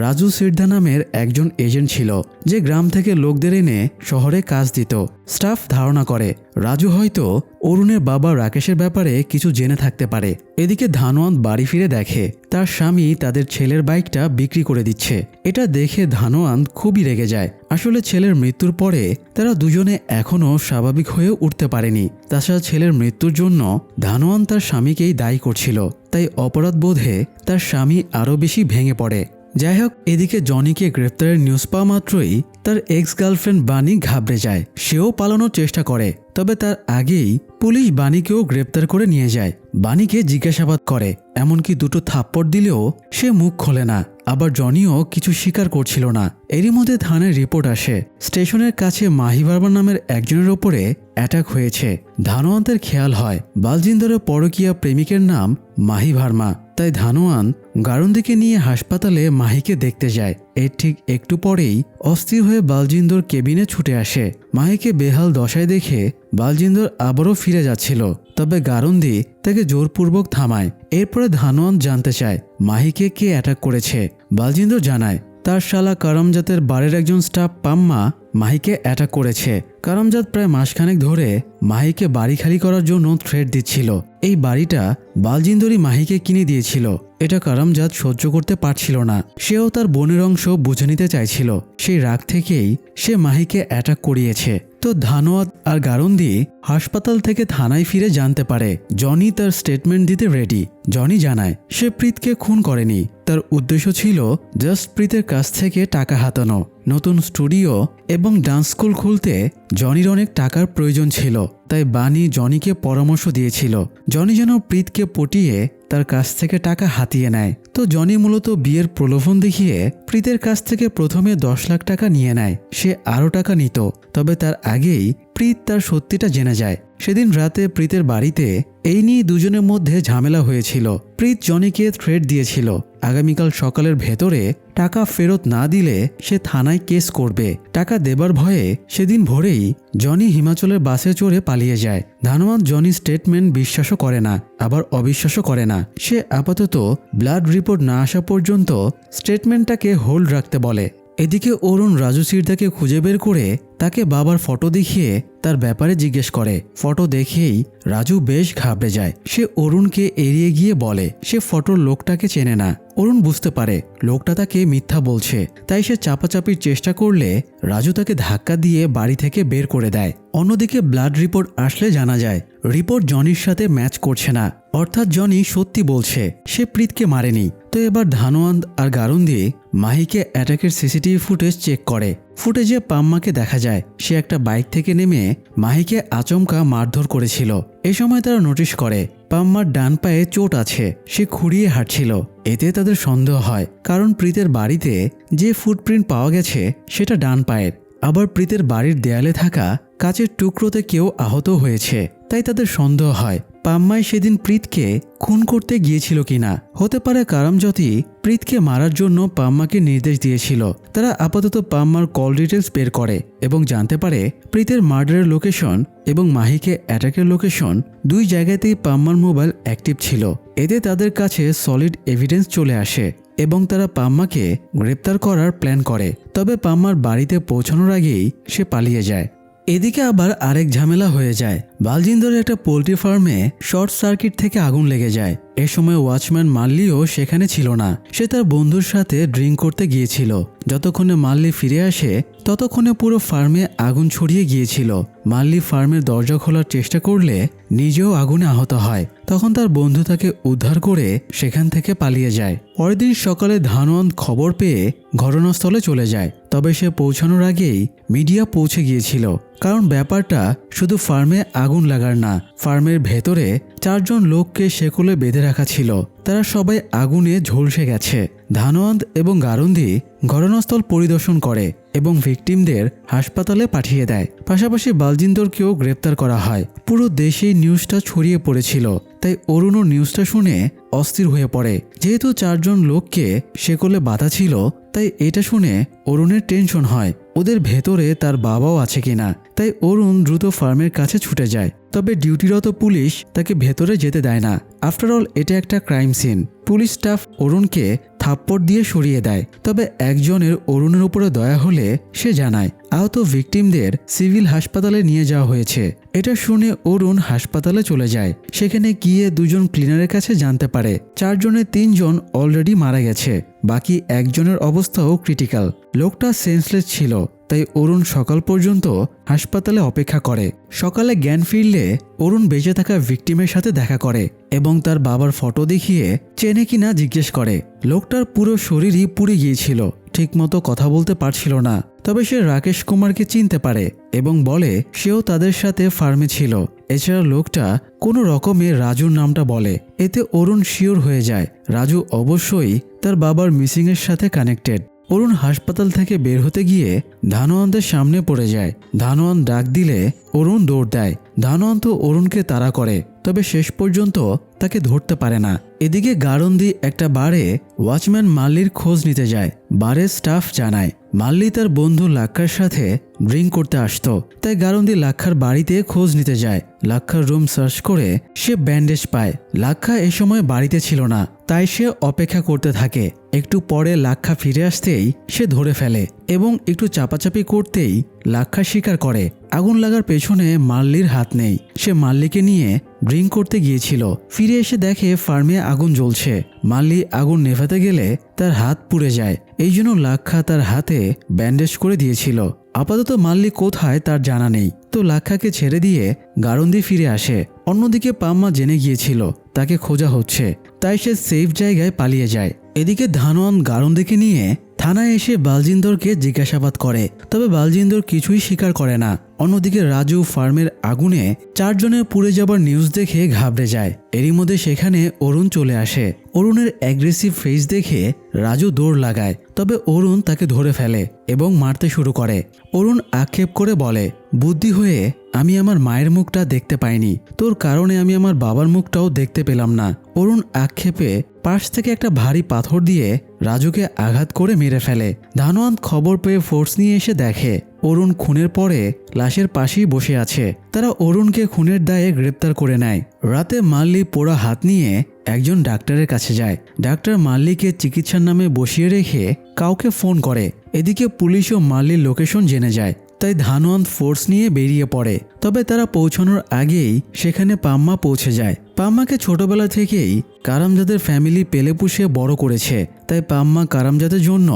রাজু সিরধা নামের একজন এজেন্ট ছিল, যে গ্রাম থেকে লোকদের এনে শহরে কাজ দিত। স্টাফ ধারণা করে রাজু হয়তো অরুণের বাবা রাকেশের ব্যাপারে কিছু জেনে থাকতে পারে। এদিকে ধানোয়ান্ত বাড়ি ফিরে দেখে তার স্বামী তাদের ছেলের বাইকটা বিক্রি করে দিচ্ছে। এটা দেখে ধানোয়ান্ত খুবই রেগে যায়। আসলে ছেলের মৃত্যুর পরে তারা দুজনে এখনও স্বাভাবিক হয়ে উঠতে পারেনি। তাছাড়া ছেলের মৃত্যুর জন্য ধানোয়ান্ত তার স্বামীকেই দায়ী করছিল, তাই অপরাধ বোধে তার স্বামী আরও বেশি ভেঙে পড়ে। যাই হোক, এদিকে জনিকে গ্রেপ্তারের নিউজ পাওয়া মাত্রই তার এক্স গার্লফ্রেন্ড বানি ঘাবড়ে যায়। সেও পালানোর চেষ্টা করে, তবে তার আগেই পুলিশ বানিকেও গ্রেপ্তার করে নিয়ে যায়। বানিকে জিজ্ঞাসাবাদ করে, এমনকি দুটো থাপ্পড় দিলেও সে মুখ খোলে না। আবার জনিও কিছু স্বীকার করছিল না। এরই মধ্যে থানায় রিপোর্ট আসে স্টেশনের কাছে মাহি ভার্মা নামের একজনের ওপরে অ্যাটাক হয়েছে। ধানোয়ান্তের খেয়াল হয় বালজিন্দরের পরকীয়া প্রেমিকের নাম মাহি ভার্মা। তাই ধানোয়ান্ত গারুন্দিকে নিয়ে হাসপাতালে মাহিকে দেখতে যায়। এর ঠিক একটু পরেই অস্থির হয়ে বালজিন্দর কেবিনে ছুটে আসে। মাহিকে বেহাল দশায় দেখে বালজিন্দর আবারও ফিরে যাচ্ছিল, তবে গারুন্দি তাকে জোরপূর্বক থামায়। এরপরে ধানোয়ান্ত জানতে চায় মাহিকে কে অ্যাটাক করেছে। বালজিন্দর জানায় তার শালা কারামজাতের বাড়ির একজন স্টাফ পাম্মা মাহিকে অ্যাটাক করেছে। কারামজাত প্রায় মাসখানেক ধরে মাহিকে বাড়ি খালি করার জন্য থ্রেট দিচ্ছিল। এই বাড়িটা বালজিন্দরই মাহিকে কিনে দিয়েছিল। এটা কারামজাত সহ্য করতে পারছিল না। সেও তার বোনের অংশ বুঝে নিতে চাইছিল। সেই রাগ থেকেই সে মাহিকে অ্যাটাক করিয়েছে। তো ধানোয়াত আর গারুন্দি হাসপাতাল থেকে থানায় ফিরে জানতে পারে জনি তার স্টেটমেন্ট দিতে রেডি। জনি জানায় সে প্রীতকে খুন করেনি, তার উদ্দেশ্য ছিল জাস্ট প্রীতের কাছ থেকে টাকা হাতানো। নতুন স্টুডিও এবং ডান্স স্কুল খুলতে জনির অনেক টাকার প্রয়োজন ছিল, তাই বানি জনিকে পরামর্শ দিয়েছিল জনি যেন প্রীতকে পটিয়ে তার কাছ থেকে টাকা হাতিয়ে নেয়। তো জনি মূলত বিয়ের প্রলোভন দেখিয়ে প্রীতের কাছ থেকে প্রথমে 10 লাখ টাকা নিয়ে নেয়। সে আরও টাকা নিত, তবে তার আগেই প্রীত তার সত্যিটা জেনে যায়। সেদিন রাতে প্রীতের বাড়িতে এই নিয়ে দুজনের মধ্যে ঝামেলা হয়েছিল। প্রীত জনিকে থ্রেট দিয়েছিল আগামীকাল সকালের ভেতরে টাকা ফেরত না দিলে সে থানায় কেস করবে। টাকা দেবার ভয়ে সেদিন ভোরেই জনি হিমাচলের বাসে চড়ে পালিয়ে যায়। ধানোয়ান্ত জনির স্টেটমেন্ট বিশ্বাসও করে না, আবার অবিশ্বাসও করে না। সে আপাতত ব্লাড রিপোর্ট না আসা পর্যন্ত স্টেটমেন্টটাকে হোল্ড রাখতে বলে। এদিকে অরুণ রাজু সিরদাকে খুঁজে বের করে তাকে বাবার ফটো দেখিয়ে তার ব্যাপারে জিজ্ঞেস করে। ফটো দেখেই রাজু বেশ ঘাবড়ে যায়। সে অরুণকে এড়িয়ে গিয়ে বলে সে ফটোর লোকটাকে চেনে না। অরুণ বুঝতে পারে লোকটা তাকে মিথ্যা বলছে, তাই সে চাপাচাপির চেষ্টা করলে রাজু তাকে ধাক্কা দিয়ে বাড়ি থেকে বের করে দেয়। অন্যদিকে ব্লাড রিপোর্ট আসলে জানা যায় রিপোর্ট জনির সাথে ম্যাচ করছে না, অর্থাৎ জনি সত্যি বলছে সে প্রীতকে মারেনি। তো এবার ধানোয়ান্ত আর গারুন্দি মাহিকে অ্যাটাকের সিসিটিভি ফুটেজ চেক করে। ফুটেজে পাম্মাকে দেখা যায় সে একটা বাইক থেকে নেমে মাহিকে আচমকা মারধর করেছিল। এ সময় তারা নোটিশ করে পাম্মার ডান পায়ে চোট আছে, সে খুঁড়িয়ে হাঁটছিল। এতে তাদের সন্দেহ হয়, কারণ প্রীতের বাড়িতে যে ফুটপ্রিন্ট পাওয়া গেছে সেটা ডান পায়ের। আবার প্রীতের বাড়ির দেয়ালে থাকা কাচের টুকরোতে কেউ আহত হয়েছে, তাই তাদের সন্দেহ হয় পাম্মাই সেদিন প্রীতকে খুন করতে গিয়েছিল কিনা। হতে পারে কারামজাতি প্রীতকে মারার জন্য পাম্মাকে নির্দেশ দিয়েছিল। তারা আপাতত পাম্মার কল ডিটেলস বের করে এবং জানতে পারে প্রীতের মার্ডারের লোকেশন এবং মাহিকে অ্যাটাকের লোকেশন দুই জায়গাতেই পাম্মার মোবাইল অ্যাক্টিভ ছিল। এতে তাদের কাছে সলিড এভিডেন্স চলে আসে এবং তারা পাম্মাকে গ্রেপ্তার করার প্ল্যান করে। তবে পাম্মার বাড়িতে পৌঁছানোর আগেই সে পালিয়ে যায়। এদিকে আবার আরেক ঝামেলা হয়ে যায়। বালজিন্দরের একটা পোল্ট্রি ফার্মে শর্ট সার্কিট থেকে আগুন লেগে যায়। এ সময় ওয়াচম্যান মাল্লিও সেখানে ছিল না। সে তার বন্ধুর সাথে ড্রিঙ্ক করতে গিয়েছিল। যতক্ষণে মাল্লি ফিরে আসে ততক্ষণে পুরো ফার্মে আগুন ছড়িয়ে গিয়েছিল। মাল্লি ফার্মের দরজা খোলার চেষ্টা করলে নিজেও আগুনে আহত হয়। তখন তার বন্ধু তাকে উদ্ধার করে সেখান থেকে পালিয়ে যায়। পরের দিন সকালে ধানওয়ান্ত খবর পেয়ে ঘটনাস্থলে চলে যায়। তবে সে পৌঁছানোর আগেই মিডিয়া পৌঁছে গিয়েছিল। কারণ ব্যাপারটা শুধু ফার্মে আগুন লাগার না, ফার্মের ভেতরে 4 জন লোককে শেকলে বেঁধে রাখা ছিল। তারা সবাই আগুনে ঝলসে গেছে। ধানওয়ান্ত এবং গারুন্দি ঘটনাস্থল পরিদর্শন করে এবং ভিকটিমদের হাসপাতালে পাঠিয়ে দেয়। পাশাপাশি বালজিন্দরকেও গ্রেপ্তার করা হয়। পুরো দেশেই নিউজটা ছড়িয়ে পড়েছিল। তাই অরুণও নিউজটা শুনে অস্থির হয়ে পড়ে। যেহেতু 4 জন লোককে শেকলে বাঁধা ছিল, তাই এটা শুনে অরুণের টেনশন হয় ওদের ভেতরে তার বাবাও আছে কিনা। তাই অরুণ দ্রুত ফার্মের কাছে ছুটে যায়। তবে ডিউটিরত পুলিশ তাকে ভেতরে যেতে দেয় না। আফটার অল এটা একটা ক্রাইম সিন। পুলিশ স্টাফ অরুণকে থাপ্পড় দিয়ে সরিয়ে দেয়। তবে একজনের অরুণের উপরে দয়া হলে সে জানায় আহত ভিকটিমদের সিভিল হাসপাতালে নিয়ে যাওয়া হয়েছে। এটা শুনে অরুণ হাসপাতালে চলে যায়। সেখানে গিয়ে 2 জন ক্লিনারের কাছে জানতে পারে 4 জনের 3 জন অলরেডি মারা গেছে। বাকি একজনের অবস্থাও ক্রিটিক্যাল। লোকটা সেন্সলেস ছিল। তাই অরুণ সকাল পর্যন্ত হাসপাতালে অপেক্ষা করে। সকালে জ্ঞান ফিরলে অরুণ বেঁচে থাকা ভিকটিমের সাথে দেখা করে এবং তার বাবার ফটো দেখিয়ে চেনে কিনা জিজ্ঞেস করে। লোকটার পুরো শরীরই পুড়ে গিয়েছিল, ঠিকমতো কথা বলতে পারছিল না। তবে সে রাকেশ কুমারকে চিনতে পারে এবং বলে সেও তাদের সাথে ফার্মে ছিল। এছাড়া লোকটা কোনো রকমে রাজুর নামটা বলে। এতে অরুণ শিওর হয়ে যায় রাজু অবশ্যই তার বাবার মিসিংয়ের সাথে কানেক্টেড। অরুণ হাসপাতাল থেকে বের হতে গিয়ে ধানওয়ান্তের সামনে পড়ে যায়। ধানওয়ান্ত ডাক দিলে অরুণ দৌড় দেয়। ধানওয়ান্ত অরুণকে তাড়া করে, তবে শেষ পর্যন্ত তাকে ধরতে পারে না। এদিকে গারুন্দি একটা বারে ওয়াচম্যান মাল্লির খোঁজ নিতে যায়। বারের স্টাফ জানায় মাল্লি তার বন্ধু লাক্ষার সাথে ড্রিঙ্ক করতে আসতো। তাই গারুন্দি লাক্ষার বাড়িতে খোঁজ নিতে যায়। লাক্ষার রুম সার্চ করে সে ব্যান্ডেজ পায়। লাক্ষা এ সময় বাড়িতে ছিল না, তাই সে অপেক্ষা করতে থাকে। একটু পরে লাক্ষা ফিরে আসতেই সে ধরে ফেলে এবং একটু চাপাচাপি করতেই লাক্ষা স্বীকার করে আগুন লাগার পেছনে মাল্লির হাত নেই। সে মাল্লিকে নিয়ে ড্রিঙ্ক করতে গিয়েছিল। ফিরে এসে দেখে ফার্মে আগুন জ্বলছে। মাল্লি আগুন নেভাতে গেলে তার হাত পুড়ে যায়। এই জন্য লাক্ষা তার হাতে ব্যান্ডেজ করে দিয়েছিল। আপাতত মাল্লি কোথায় তার জানা নেই। তো লাক্ষাকে ছেড়ে দিয়ে গারুন্দি ফিরে আসে। অন্যদিকে পাম্মা জেনে গিয়েছিল তাকে খোঁজা হচ্ছে, তাই সে সেফ জায়গায় পালিয়ে যায়। এদিকে ধানওয়ান্ত গারুন্দিকে নিয়ে থানায় এসে বালজিন্দরকে জিজ্ঞাসাবাদ করে। তবে বালজিন্দর কিছুই স্বীকার করে না। অন্যদিকে রাজু ফার্মের আগুনে 4 জনের পুড়ে যাবার নিউজ দেখে ঘাবড়ে যায়। এরই মধ্যে সেখানে অরুণ চলে আসে। অরুণের অ্যাগ্রেসিভ ফেস দেখে রাজু দৌড় লাগায়। তবে অরুণ তাকে ধরে ফেলে এবং মারতে শুরু করে। অরুণ আক্ষেপ করে বলে বুদ্ধি হয়ে আমি আমার মায়ের মুখটা দেখতে পাইনি, তোর কারণে আমি আমার বাবার মুখটাও দেখতে পেলাম না। অরুণ আক্ষেপে পাশ থেকে একটা ভারী পাথর দিয়ে রাজুকে আঘাত করে মেরে ফেলে। ধানওয়ান্ত খবর পেয়ে ফোর্স নিয়ে এসে দেখে অরুণ খুনের পরে লাশের পাশেই বসে আছে। তারা অরুণকে খুনের দায়ে গ্রেপ্তার করে নেয়। রাতে মাল্লি পোড়া হাত নিয়ে একজন ডাক্তারের কাছে যায়। ডাক্তার মাল্লিকে চিকিৎসার নামে বসিয়ে রেখে কাউকে ফোন করে। এদিকে পুলিশও মাল্লির লোকেশন জেনে যায়। তাই ধানওয়ান্ত ফোর্স নিয়ে বেরিয়ে পড়ে। তবে তারা পৌঁছানোর আগেই সেখানে পাম্মা পৌঁছে যায়। পাম্মাকে ছোটবেলা থেকেই কারামজাদের ফ্যামিলি পেলে পুষে বড় করেছে। তাই পাম্মা কারামজাদের জন্য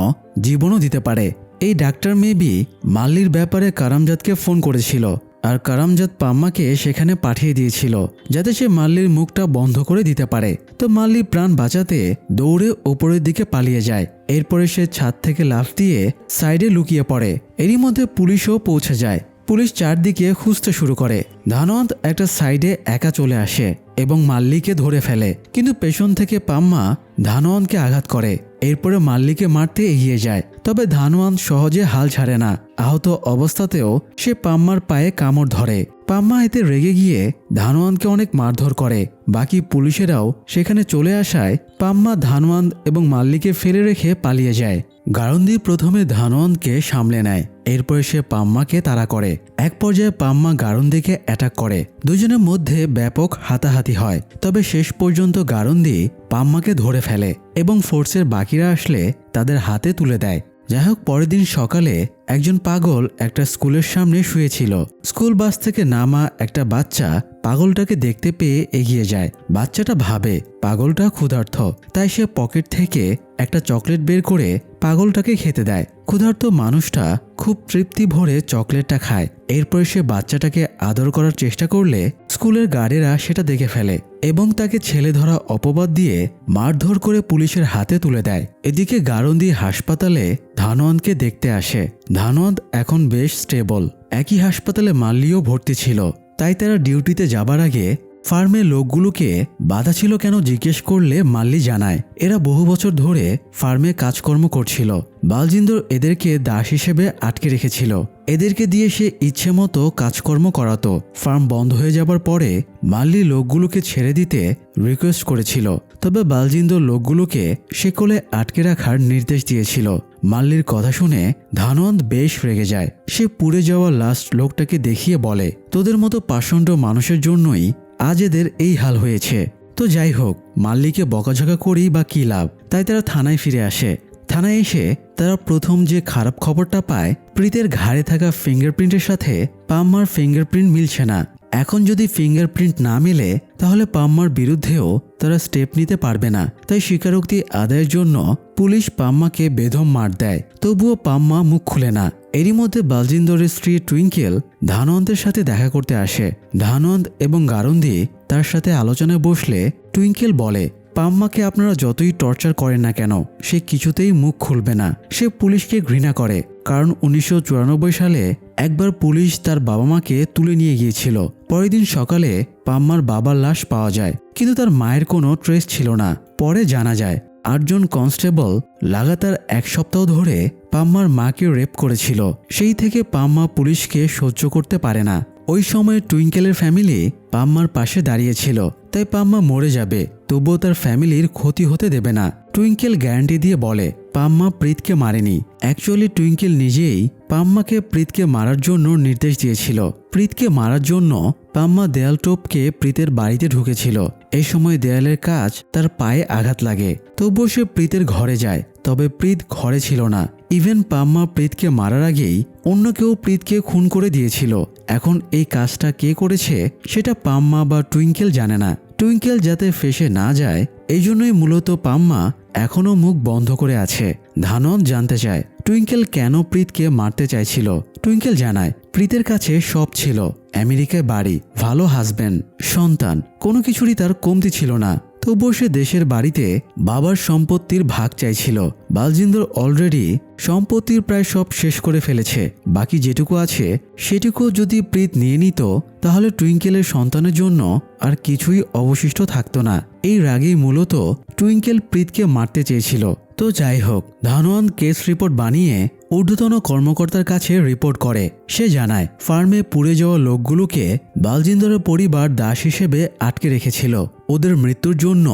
জীবনও দিতে পারে। এই ডাক্তার মেবি মাল্লির ব্যাপারে কারামজাদকে ফোন করেছিল আর কারামজাদ পাম্মাকে সেখানে পাঠিয়ে দিয়েছিল যাতে সে মাল্লির মুখটা বন্ধ করে দিতে পারে। তো মাল্লি প্রাণ বাঁচাতে দৌড়ে ওপরের দিকে পালিয়ে যায়। এরপরে সে ছাদ থেকে লাফ দিয়ে সাইডে লুকিয়ে পড়ে। এরই মধ্যে পুলিশও পৌঁছে যায়। পুলিশ চারদিকে খুঁজতে শুরু করে। ধানওয়ান্ত একটা সাইডে একা চলে আসে এবং মাল্লিকে ধরে ফেলে, কিন্তু পেছন থেকে পাম্মা ধানওয়ান্তকে আঘাত করে। এরপরে মাল্লিকে মারতে এগিয়ে যায়। তবে ধানওয়ান্ত সহজে হাল ছাড়ে না। আহত অবস্থাতেও সে পাম্মার পায়ে কামড় ধরে। পাম্মা এতে রেগে গিয়ে ধানওয়ান্তকে অনেক মারধর করে। বাকি পুলিশেরাও সেখানে চলে আসায় পাম্মা ধানওয়ান্ত এবং মাল্লিকে ফেলে রেখে পালিয়ে যায়। গারুন্দি প্রথমে ধানওয়ান্তকে সামলে নেয়। এরপরে সে পাম্মাকে তাড়া করে। এক পর্যায়ে পাম্মা গারুন্দিকে অ্যাটাক করে। দুজনের মধ্যে ব্যাপক হাতাহাতি হয়। তবে শেষ পর্যন্ত গারুন্দি পাম্মাকে ধরে ফেলে এবং ফোর্সের বাকিরা আসলে তাদের হাতে তুলে দেয়। যাই হোক, পরের দিন সকালে একজন পাগল একটা স্কুলের সামনে শুয়েছিল। স্কুল বাস থেকে নামা একটা বাচ্চা পাগলটাকে দেখতে পেয়ে এগিয়ে যায়। বাচ্চাটা ভাবে পাগলটা ক্ষুধার্ত, তাই সে পকেট থেকে একটা চকলেট বের করে পাগলটাকে খেতে দেয়। ক্ষুধার্ত মানুষটা খুব তৃপ্তি ভরে চকলেটটা খায়। এরপর সে বাচ্চাটাকে আদর করার চেষ্টা করলে স্কুলের গার্ডেরা সেটা দেখে ফেলে এবং তাকে ছেলে ধরা অপবাদ দিয়ে মারধর করে পুলিশের হাতে তুলে দেয়। এদিকে গারন্দি হাসপাতালে ধানোয়ানকে দেখতে আসে। ধানোয়ান এখন বেশ স্টেবল। একই হাসপাতালে মাল্লিও ভর্তি ছিল। তাই তারা ডিউটিতে যাবার আগে ফার্মের লোকগুলোকে বাধা ছিল কেন জিজ্ঞেস করলে মাল্লি জানায় এরা বহু বছর ধরে ফার্মে কাজকর্ম করছিল। বালজিন্দর এদেরকে দাস হিসেবে আটকে রেখেছিল। এদেরকে দিয়ে সে ইচ্ছে মতো কাজকর্ম করাতো। ফার্ম বন্ধ হয়ে যাবার পরে মাল্লি লোকগুলোকে ছেড়ে দিতে রিকোয়েস্ট করেছিল, তবে বালজিন্দর লোকগুলোকে শেকলে আটকে রাখার নির্দেশ দিয়েছিল। মাল্লির কথা শুনে ধানোয়ান বেশ রেগে যায়। সে পুড়ে যাওয়া লাস্ট লোকটাকে দেখিয়ে বলে তোদের মতো পাষণ্ড মানুষের জন্যই আজ এদের এই হাল হয়েছে। তো যাই হোক, মাল্লিকে বকাঝকা করি বা কি লাভ, তাই তারা থানায় ফিরে আসে। থানায় এসে তারা প্রথম যে খারাপ খবরটা পায়, প্রীতের ঘাড়ে থাকা ফিঙ্গারপ্রিন্টের সাথে পাম্মার ফিঙ্গারপ্রিন্ট মিলছে না। এখন যদি ফিঙ্গারপ্রিন্ট না মেলে তাহলে পাম্মার বিরুদ্ধেও তারা স্টেপ নিতে পারবে না। তাই স্বীকারোক্তি আদায়ের জন্য পুলিশ পাম্মাকে বেদম মার দেয়। তবুও পাম্মা মুখ খুলে না। এরই মধ্যে বালজিন্দরের স্ত্রী টুইঙ্কেল ধানোয়ান্তের সাথে দেখা করতে আসে। ধানোয়ান্ত এবং গারন্দি তার সাথে আলোচনায় বসলে টুইঙ্কেল বলে পাম্মাকে আপনারা যতই টর্চার করেন না কেন সে কিছুতেই মুখ খুলবে না। সে পুলিশকে ঘৃণা করে, কারণ 1994 সালে একবার পুলিশ তার বাবা মাকে তুলে নিয়ে গিয়েছিল। পরের দিন সকালে পাম্মার বাবার লাশ পাওয়া যায়, কিন্তু তার মায়ের কোনো ট্রেস ছিল না। পরে জানা যায় 8 জন কনস্টেবল লাগাতার 1 সপ্তাহ ধরে পাম্মার মাকে রেপ করেছিল। সেই থেকে পাম্মা পুলিশকে সহ্য করতে পারে না। ওই সময় টুইঙ্কেলের ফ্যামিলি পাম্মার পাশে দাঁড়িয়েছিল, তাই পাম্মা মরে যাবে তবুও তার ফ্যামিলির ক্ষতি হতে দেবে না। টুইঙ্কেল গ্যারান্টি দিয়ে বলে পাম্মা প্রীতকে মারেনি। অ্যাকচুয়ালি টুইঙ্কেল নিজেই পাম্মাকে প্রীতকে মারার জন্য নির্দেশ দিয়েছিল। প্রীতকে মারার জন্য পাম্মা দেয়াল টোপকে প্রীতের বাড়িতে ঢুকেছিল। এই সময় দেয়ালের কাজ তার পায়ে আঘাত লাগে, তবুও সে প্রীতের ঘরে যায়। তবে প্রীত ঘরে ছিল না। ইভেন পাম্মা প্রীতকে মারার আগেই অন্য কেউ প্রীতকে খুন করে দিয়েছিল। এখন এই কাজটা কে করেছে সেটা পাম্মা বা টুইঙ্কেল জানে না। টুইঙ্কেল যাতে ফেসে না যায় এই জন্যই মূলত পাম্মা এখনো মুখ বন্ধ করে আছে। ধানোয়ান জানতে চায় টুইঙ্কেল কেন প্রীতকে মারতে চাইছিল। টুইঙ্কেল জানায় প্রীতের কাছে সব ছিল, আমেরিকায় বাড়ি, ভালো হাজব্যান্ড, সন্তান, কোনো কিছুরই তার কমতি ছিল না। তবুও সে দেশের বাড়িতে বাবার সম্পত্তির ভাগ চাইছিল। বালজিন্দর অলরেডি সম্পত্তির প্রায় সব শেষ করে ফেলেছে। বাকি যেটুকু আছে সেটুকু যদি প্রীত নিয়ে নিত তাহলে টুইঙ্কেলের সন্তানের জন্য আর কিছুই অবশিষ্ট থাকতো না। এই রাগেই মূলত টুইঙ্কেল প্রীতকে মারতে চেয়েছিল। তো যাই হোক, ধানোয়ান কেস রিপোর্ট বানিয়ে ঊর্ধ্বতন কর্মকর্তার কাছে রিপোর্ট করে। সে জানায় ফার্মে পুড়ে যাওয়া লোকগুলোকে বালজিন্দরের পরিবার দাস হিসেবে আটকে রেখেছিল। ওদের মৃত্যুর জন্য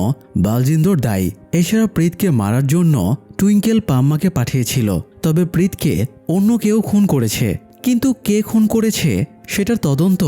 বালজিন্দর দায়ী। এছাড়া প্রীতকে মারার জন্য টুইঙ্কেল পাম্মাকে পাঠিয়েছিল। তবে প্রীতকে অন্য কেউ খুন করেছে, কিন্তু কে খুন করেছে সেটার তদন্ত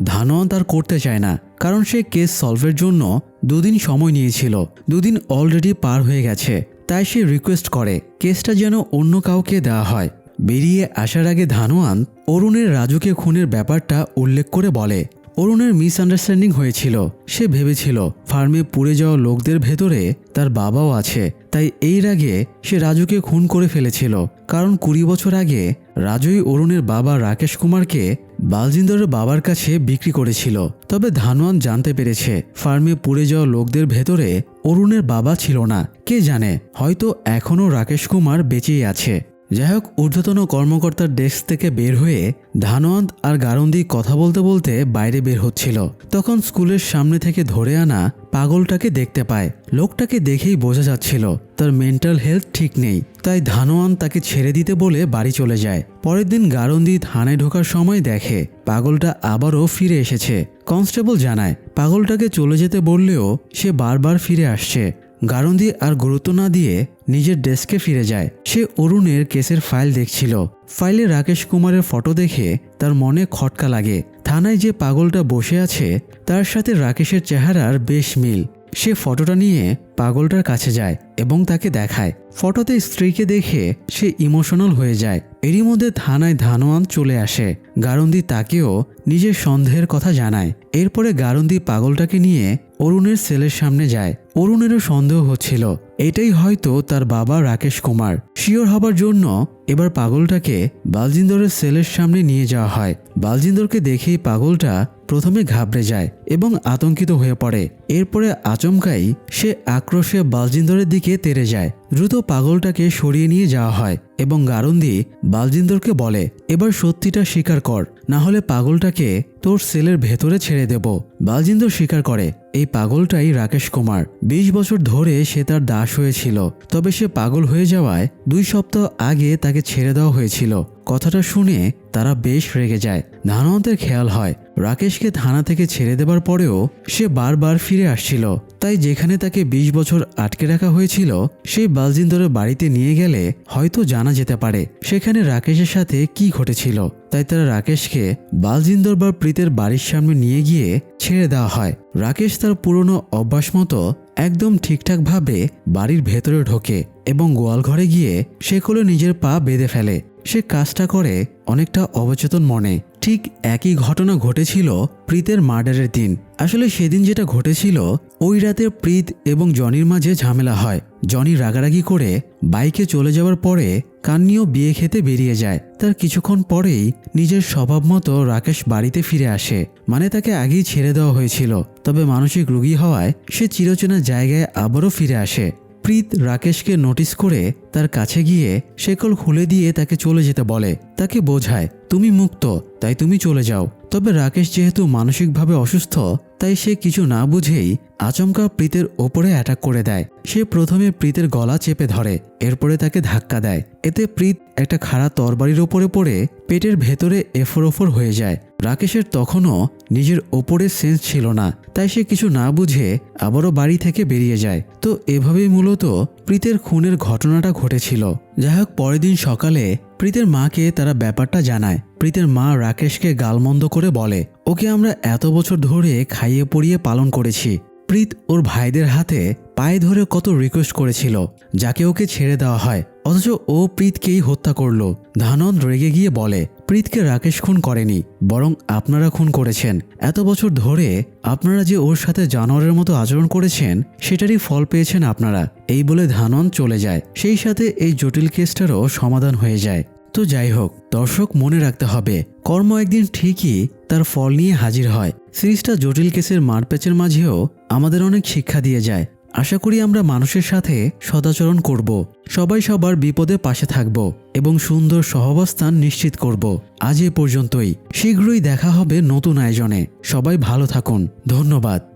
ধানোয়ান তার করতে চায় না, কারণ সে কেস সলভের জন্য 2 দিন সময় নিয়েছিল। 2 দিন অলরেডি পার হয়ে গেছে। তাই সে রিকোয়েস্ট করে কেসটা যেন অন্য কাউকে দেওয়া হয়। বেরিয়ে আসার আগে ধানোয়ান অরুণের রাজুকে খুনের ব্যাপারটা উল্লেখ করে বলে অরুণের মিসআন্ডারস্ট্যান্ডিং হয়েছিল। সে ভেবেছিল ফার্মে পুড়ে যাওয়া লোকদের ভেতরে তার বাবাও আছে, তাই এই রাগে সে রাজুকে খুন করে ফেলেছিল। কারণ 20 বছর আগে রাজুই অরুণের বাবা রাকেশ কুমারকে বালজিন্দরের বাবার কাছে বিক্রি করেছিল। তবে ধানোয়ান জানতে পেরেছে ফার্মে পুড়ে যাওয়া লোকদের ভেতরে অরুণের বাবা ছিল না। কে জানে, হয়তো এখনও রাকেশ কুমার বেঁচেই আছে। যাই হোক, ঊর্ধ্বতন কর্মকর্তার ডেস্ক থেকে বের হয়ে ধানোয়ান্ত আর গারন্দি কথা বলতে বলতে বাইরে বের হচ্ছিল। তখন স্কুলের সামনে থেকে ধরে আনা পাগলটাকে দেখতে পায়। লোকটাকে দেখেই বোঝা যাচ্ছিল তার মেন্টাল হেলথ ঠিক নেই। তাই ধানোয়ান তাকে ছেড়ে দিতে বলে বাড়ি চলে যায়। পরের দিন গারন্দি থানায় ঢোকার সময় দেখে পাগলটা আবারও ফিরে এসেছে। কনস্টেবল জানায় পাগলটাকে চলে যেতে বললেও সে বারবার ফিরে আসছে। গারন্দি আর গুরুত্ব না দিয়ে নিজের ডেস্কে ফিরে যায়। সে অরুণের কেসের ফাইল দেখছিল। ফাইলে রাকেশ কুমারের ফটো দেখে তার মনে খটকা লাগে। থানায় যে পাগলটা বসে আছে তার সাথে রাকেশের চেহারার বেশ মিল। সে ফটোটা নিয়ে পাগলটার কাছে যায় এবং তাকে দেখায়। ফটোতে স্ত্রীকে দেখে সে ইমোশনাল হয়ে যায়। এরই মধ্যে থানায় ধানোয়ান চলে আসে। গারুন্দি তাকেও নিজের সন্দেহের কথা জানায়। এরপরে গারুন্দি পাগলটাকে নিয়ে অরুণের সেলের সামনে যায়। অরুণেরও সন্দেহ হচ্ছিল এটাই হয়তো তার বাবা রাকেশ কুমার। শিওর হবার জন্য এবার পাগলটাকে বালজিন্দরের সেলের সামনে নিয়ে যাওয়া হয়। বালজিন্দরকে দেখেই পাগলটা প্রথমে ঘাবড়ে যায় এবং আতঙ্কিত হয়ে পড়ে। এরপরে আচমকাই সে আক্রোশে বালজিন্দরের দিকে তেড়ে যায়। দ্রুত পাগলটাকে সরিয়ে নিয়ে যাওয়া হয় এবং গারুন্দি বালজিন্দরকে বলে, এবার সত্যিটা স্বীকার কর, না হলে পাগলটাকে তোর সেলের ভেতরে ছেড়ে দেব। বালজিন্দর স্বীকার করে এই পাগলটাই রাকেশ কুমার। 20 বছর ধরে সে তার দাস হয়েছিল, তবে সে পাগল হয়ে যাওয়ায় 2 সপ্তাহ আগে তাকে ছেড়ে দেওয়া হয়েছিল। কথাটা শুনে তারা বেশ রেগে যায়। ধানওয়ান্তের খেয়াল হয় রাকেশকে থানা থেকে ছেড়ে দেবার পরেও সে বারবার ফিরে আসছিল। তাই যেখানে তাকে 20 বছর আটকে রাখা হয়েছিল সেই বালজিন্দরের বাড়িতে নিয়ে গেলে হয়তো জানা যেতে পারে সেখানে রাকেশের সাথে কি ঘটেছিল। তাই তারা রাকেশকে বালজিন্দর বা প্রীতের বাড়ির সামনে নিয়ে গিয়ে ছেড়ে দেওয়া হয়। রাকেশ তার পুরনো অভ্যাস মতো একদম ঠিকঠাকভাবে বাড়ির ভেতরে ঢোকে এবং গোয়ালঘরে গিয়ে সে কোলে নিজের পা বেঁধে ফেলে। সে কাজটা করে অনেকটা অবচেতন মনে। ঠিক একই ঘটনা ঘটেছিল প্রীতের মার্ডারের দিন। আসলে সেদিন যেটা ঘটেছিল, ওই রাতে প্রীত এবং জনির মাঝে ঝামেলা হয়। জনি রাগারাগি করে বাইকে চলে যাওয়ার পরে কান্নিও বিয়ে খেতে বেরিয়ে যায়। তার কিছুক্ষণ পরেই নিজের স্বভাব মতো রাকেশ বাড়িতে ফিরে আসে। মানে তাকে আগেই ছেড়ে দেওয়া হয়েছিল, তবে মানসিক রোগী হওয়ায় সে চিরচেনা জায়গায় আবারও ফিরে আসে। প্রীত রাকেশকে নোটিস করে তার কাছে গিয়ে শেকল খুলে দিয়ে তাকে চলে যেতে বলে। তাকে বোঝায় তুমি মুক্ত, তাই তুমি চলে যাও। তবে রাকেশ যেহেতু মানসিকভাবে অসুস্থ, তাই সে কিছু না বুঝেই আচমকা প্রীতের ওপরে অ্যাটাক করে দেয়। সে প্রথমে প্রীতের গলা চেপে ধরে, এরপরে তাকে ধাক্কা দেয়। এতে প্রীত একটা খাড়া তরবারির ওপরে পড়ে পেটের ভেতরে এফোর হয়ে যায়। রাকেশের তখনও নিজের ওপরে সেন্স ছিল না, তাই সে কিছু না বুঝে আবারও বাড়ি থেকে বেরিয়ে যায়। তো এভাবেই মূলত প্রীতের খুনের ঘটনাটা ঘটেছিল। যাই হোক, পরের দিন সকালে প্রীতের মাকে তারা ব্যাপারটা জানায়। প্রীতের মা রাকেশকে গালমন্দ করে বলে, ওকে আমরা এত বছর ধরে খাইয়ে পড়িয়ে পালন করেছি। প্রীত ওর ভাইদের হাতে পায়ে ধরে কত রিকোয়েস্ট করেছিল যাকে ওকে ছেড়ে দেওয়া হয়, অথচ ও প্রীতকেই হত্যা করলো। ধানন্দ রেগে গিয়ে বলে, প্রীতকে রাকেশ খুন করেনি, বরং আপনারা খুন করেছেন। এত বছর ধরে আপনারা যে ওর সাথে জানোয়ারের মতো আচরণ করেছেন সেটারই ফল পেয়েছেন আপনারা। এই বলে ধানন্দ চলে যায়। সেই সাথে এই জটিল কেসটারও সমাধান হয়ে যায়। তো যাই হোক দর্শক, মনে রাখতে হবে কর্ম একদিন ঠিকই তার ফল নিয়ে হাজির হয়। সিরিজটা জটিল কেসের মারপ্যাচের মাঝেও আমাদের অনেক শিক্ষা দিয়ে যায়। আশা করি আমরা মানুষের সাথে সদাচরণ করব, সবাই সবার বিপদে পাশে থাকব এবং সুন্দর সহাবস্থান নিশ্চিত করব। আজ এ পর্যন্তই। শীঘ্রই দেখা হবে নতুন আয়োজনে। সবাই ভালো থাকুন। ধন্যবাদ।